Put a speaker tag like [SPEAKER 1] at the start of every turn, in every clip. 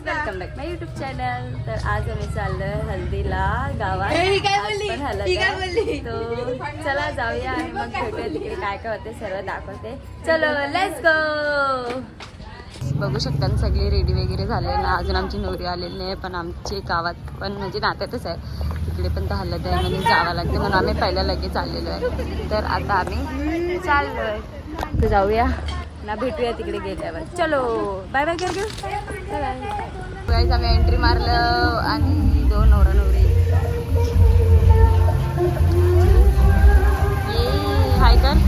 [SPEAKER 1] Welcome back माय YouTube channel. तर आज आम्ही चाललोय हल्दीला गावात. पण हलत आहे तो चला जाऊया आणि मग भेटूया तिकडे काय काय होते सर्व दाखवते. चलो लेट्स गो. बघू शकता ना सगळे रेडी वगैरे झाले ना. अजून आमची नवरी आलेली नाही पण आमची गावात पण म्हणजे नात्यातच आहे तिकडे पण तर हलत आहे म्हणजे जावं लागते म्हणून आम्ही पहिल्या लगेच आलेलो आहे. तर आता आम्ही चाललोय तर जाऊया ना भेटूया तिकडे गेल्यावर. चलो बाय बाय कर घेऊ. गाईज आम्ही एंट्री मारलं आणि दोन नवरा नवरी ये हाय कर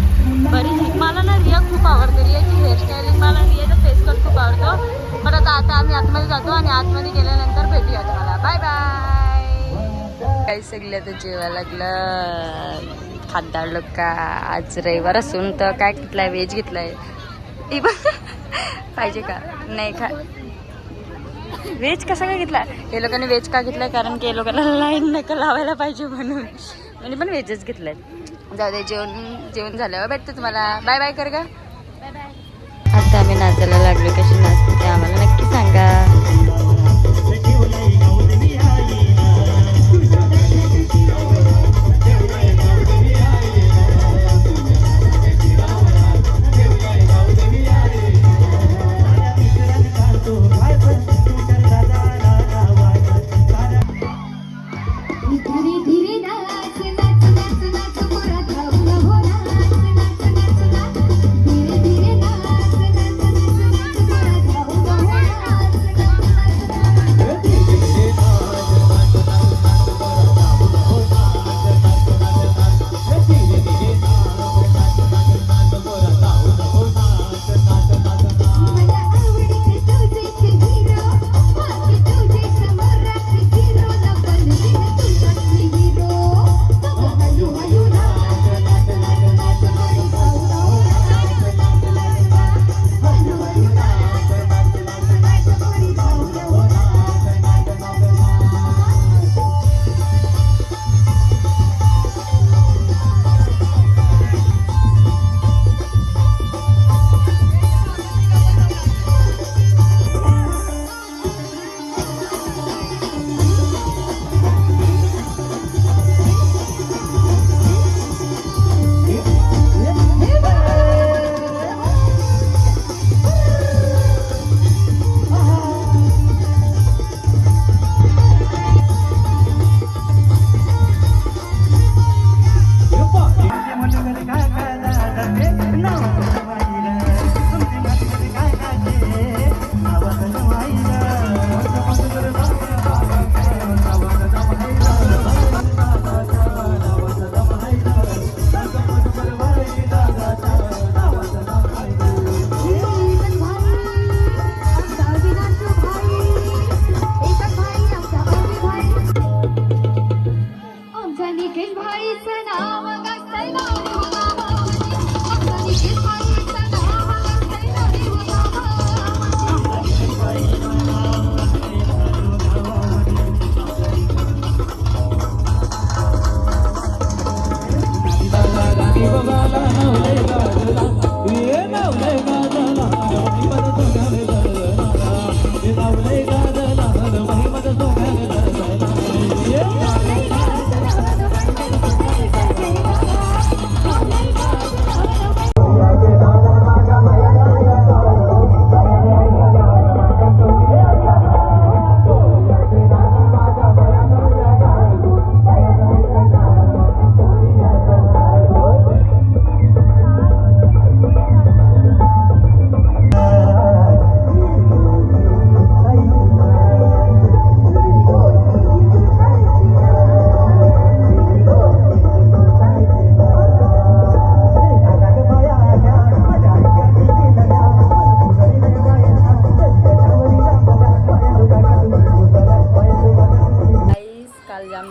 [SPEAKER 1] बरी. मला ना रिया खूप आवडते. रियाची हेअरस्टाईलिंग मला रियाचा फेस कट खूप आवडतो. पण आता आम्ही आतमध्ये जातो आणि आतमध्ये गेल्यानंतर भेटूया तुम्हाला. Bye bye. काही सगळं तर जेवायला लागलं. खाद्दार लोक का आज रविवार असून तर काय घेतलंय व्हेज घेतलंय पाहिजे का नाही खा व्हेज कसा काय घेतला. हे लोकांनी व्हेज का घेतलाय कारण की हे लोकांना लाईन नका लावायला पाहिजे म्हणून म्हणजे पण व्हेजच घेतलंय. जाऊ दे जेवण झाल्यावर भेटतं तुम्हाला. बाय बाय कर का. Bye bye. आता आम्ही नाचायला लागलो. कशी नाचते ते आम्हाला नक्की सांगा.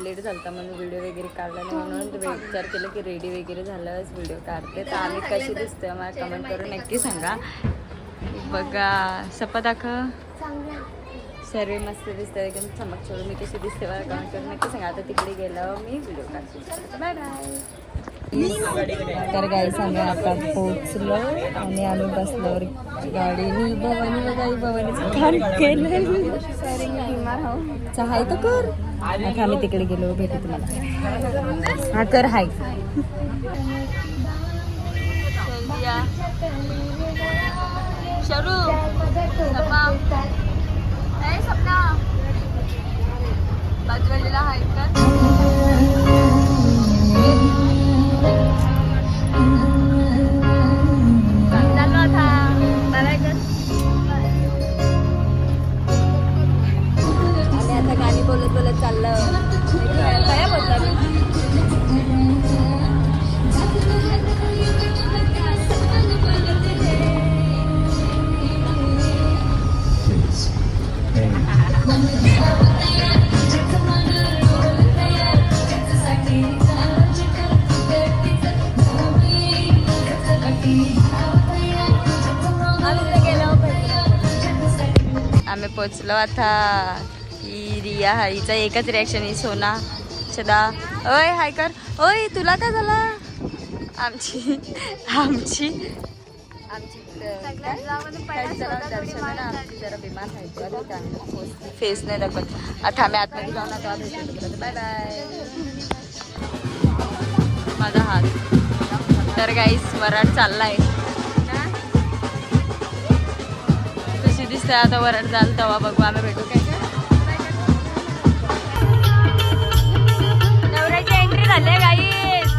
[SPEAKER 1] लेट झालता म्हणून व्हिडिओ वगैरे काढला नाही म्हणून विचार केलं की रेडी वगैरे झाल्यावरच व्हिडिओ काढते. तर आम्ही कशी दिसतोय मला कमेंट करून नक्की सांगा. बघा सपा दाखव सर्व मस्त दिसतं एकदम चमक छोडून. मी कशी दिसते मला कमेंट करून नक्की सांगा. आता तिकडे गेल्यावर मी व्हिडिओ काढते. Bye bye. तर गाईस आम्ही आता पोहोचलो आणि आम्ही बसलो गाडीने. भवानी बघा, भवानीचं काम केलं. चहा तर कर. आता आम्ही तिकडे गेलो, भेटू तुम्हाला. हा कर हाय. शरू सपना बाजूला हाय कर. आता गाणी बोलत बोलत चाललं. काय बोलता मी? आम्ही पोचलो आता. ही रिया, हिचा एकच रिॲक्शन ही सोना सदा. ओय हाय कर. ओय तुला काय झालं? आमची आमची आमची जरा बिमार आहे, फेस नाही दाखवत. आता आम्ही आतमध्ये जाऊन आता भेटू. Bye bye. माझा हात. तर गाईस वराड चाललाय. कशी दिसते आता वराड जाल तेव्हा बघू. आम्ही भेटू. काय नवऱ्याची एंट्री झाली गाईस.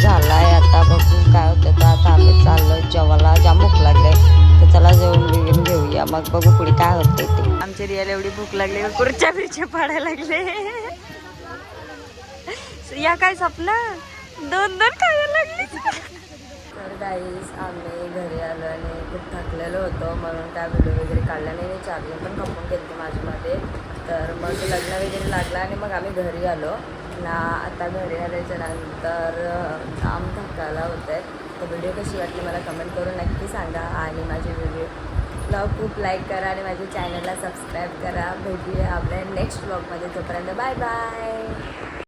[SPEAKER 1] झालाय आता बघू काय होतं. तर आता आम्ही चाललोय जेवायला. जाम भूक लागले तर चला जेवण बिवून घेऊया, मग बघू पुढे काय होते ते. आमच्या रियाला एवढी भूक लागली, कुर्च्या बिरच्या पाडायला लागले. या काय सपना दोन दोन खायला लागली. तर गाईस आम्ही घरी आलो आणि खूप थकलेलो होतो, म्हणून काय व्हिडिओ वगैरे काढला नाही. चार्जिंग पण खपून गेली माझ्यामध्ये. तर मग लग्न वगैरे लागला आणि मग आम्ही घरी आलो ना. आता घरी आल्याच्या नंतर जाम थकायला होतं आहे. तर व्हिडिओ कशी वाटली मला कमेंट करून नक्की सांगा. आणि माझे व्हिडिओला खूप लाईक करा आणि माझ्या चॅनलला सबस्क्राईब करा. भेटूया आपल्या नेक्स्ट व्लॉगमध्ये. तोपर्यंत बाय बाय.